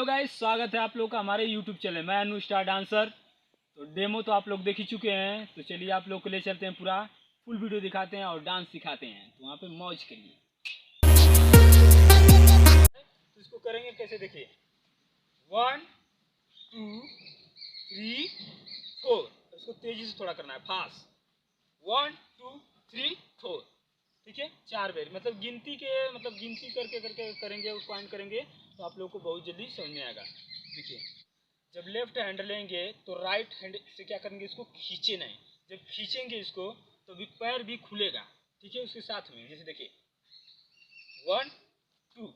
Guys, स्वागत है आप लोग का हमारे यूट्यूब चैनल। मैं अनु स्टार डांसर। तो डेमो तो आप लोग देख ही चुके हैं, तो चलिए आप लोग को ले चलते हैं, पूरा फुल वीडियो दिखाते हैं और डांस सिखाते हैं। तो वहाँ पे मौज करिए। तो इसको करेंगे कैसे, देखिए 1 2 3 4। इसको तेजी से थोड़ा करना है, फास्ट। 1 2 3 4, ठीक है। 4 बार मतलब गिनती करके करके करेंगे, पॉइंट करेंगे तो आप लोग को बहुत जल्दी समझ में आएगा। देखिए, जब लेफ्ट हैंड लेंगे तो राइट हैंड से क्या करेंगे, इसको खींचे नहीं। जब खींचेंगे इसको तो भी पैर भी खुलेगा, ठीक है। उसके साथ में जैसे देखिए 1 2,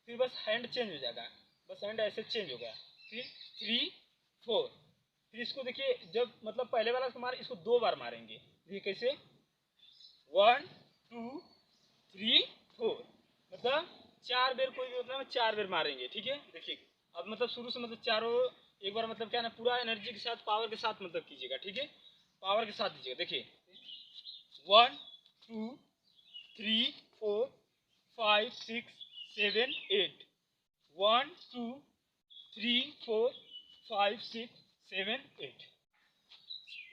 फिर बस हैंड चेंज हो जाएगा, बस हैंड ऐसे चेंज हो गया। फिर 3 4, फिर इसको देखिए, जब मतलब पहले वाला को मार, इसको 2 बार मारेंगे। देखिए कैसे 1 2 3 4, मतलब 4 बार, कोई भी मतलब 4 बार मारेंगे, ठीक है। देखिए अब मतलब शुरू से मतलब चारों एक बार मतलब क्या ना, पूरा एनर्जी के साथ, पावर के साथ मतलब कीजिएगा, ठीक है। पावर के साथ दीजिएगा। देखिए 1 2 3 4 5 6 7 8, 1 2 3 4 5 6 7 8,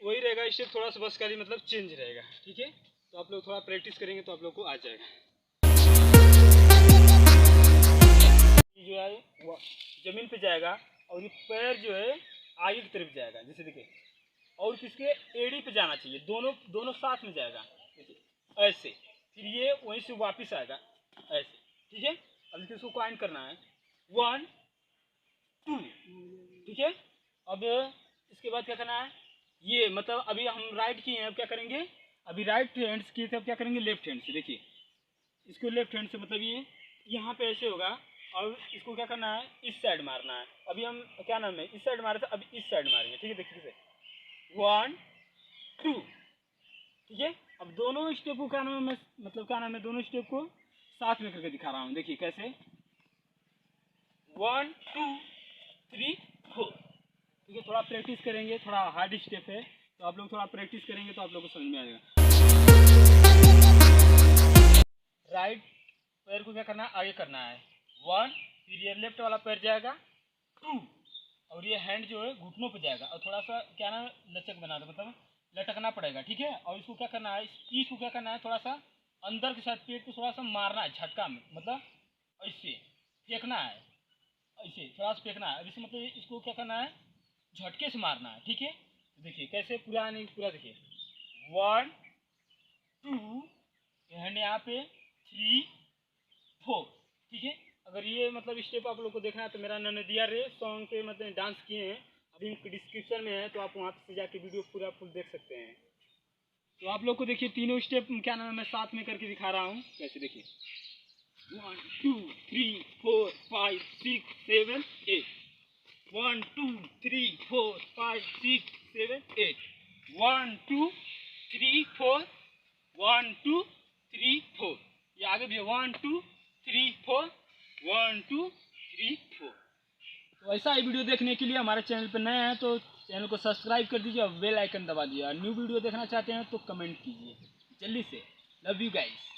वही रहेगा। इससे थोड़ा सा बस खाली मतलब चेंज रहेगा, ठीक है। तो आप लोग थोड़ा प्रैक्टिस करेंगे तो आप लोग को आ जाएगा। जो है वो जमीन पे जाएगा और ये पैर जो है आगे की तरफ जाएगा, जैसे देखिए। और किसके एड़ी पे जाना चाहिए, दोनों दोनों साथ में जाएगा, देखिए ऐसे। फिर ये वहीं से वापस आएगा ऐसे, ठीक है। अब इसको क्वाइंट करना है 1 2, ठीक है। अब इसके बाद क्या करना है, ये मतलब अभी हम राइट किए हैं, अब क्या करेंगे, अभी राइट हैंड किए थे, अब क्या करेंगे लेफ्ट हैंड से। देखिए इसको लेफ्ट हैंड से मतलब ये यहाँ पे ऐसे होगा, और इसको क्या करना है, इस साइड मारना है। अभी हम क्या नाम है, इस साइड मारे थे, अभी इस साइड मारेंगे, ठीक है। देखिए कैसे 1 2, ठीक है। अब दोनों स्टेप को क्या नाम है, मतलब क्या नाम है, दोनों स्टेप को साथ में करके दिखा रहा हूँ। देखिए कैसे 1 2 3 4, ठीक है। थोड़ा प्रैक्टिस करेंगे, थोड़ा हार्ड स्टेप है, तो आप लोग थोड़ा प्रैक्टिस करेंगे तो आप लोग को समझ में आ जाएगा। राइट पैर को क्या करना है, आगे करना है 1, फिर ये लेफ्ट वाला पैर जाएगा 2, और ये हैंड जो है घुटनों पे जाएगा, और थोड़ा सा क्या ना लचक बना दो, मतलब लटकना पड़ेगा, ठीक है। और इसको क्या करना है, इस पीठ को क्या करना है, थोड़ा सा अंदर के साथ पेट को थोड़ा सा मारना है झटका में, मतलब ऐसे फेंकना है, ऐसे थोड़ा सा फेंकना है। अब इसे मतलब इसको क्या करना है, झटके से मारना है, ठीक है। देखिए कैसे पूरा नहीं, पूरा देखिए 1 2, हैंड यहाँ पे 3 4, ठीक है। अगर ये मतलब स्टेप आप लोग को देखना है तो मेरा ननदिया रे सॉन्ग पे मतलब डांस किए हैं, अभी डिस्क्रिप्शन में है, तो आप वहाँ से जाके वीडियो पूरा फुल देख सकते हैं। तो आप लोग को देखिए तीनों स्टेप क्या नाम है, मैं साथ में करके दिखा रहा हूँ कैसे। देखिए 1 2 3 4 5 6 7 8, 1 2 3 4 5 6 7 8, 1 2 3 4 1 2 3 4, ये आगे भी 1 2 3 4 1 2 3 4। तो ऐसा ही वीडियो देखने के लिए हमारे चैनल पर नए हैं तो चैनल को सब्सक्राइब कर दीजिए और बेल आइकन दबा दीजिए, और न्यू वीडियो देखना चाहते हैं तो कमेंट कीजिए जल्दी से। Love you guys.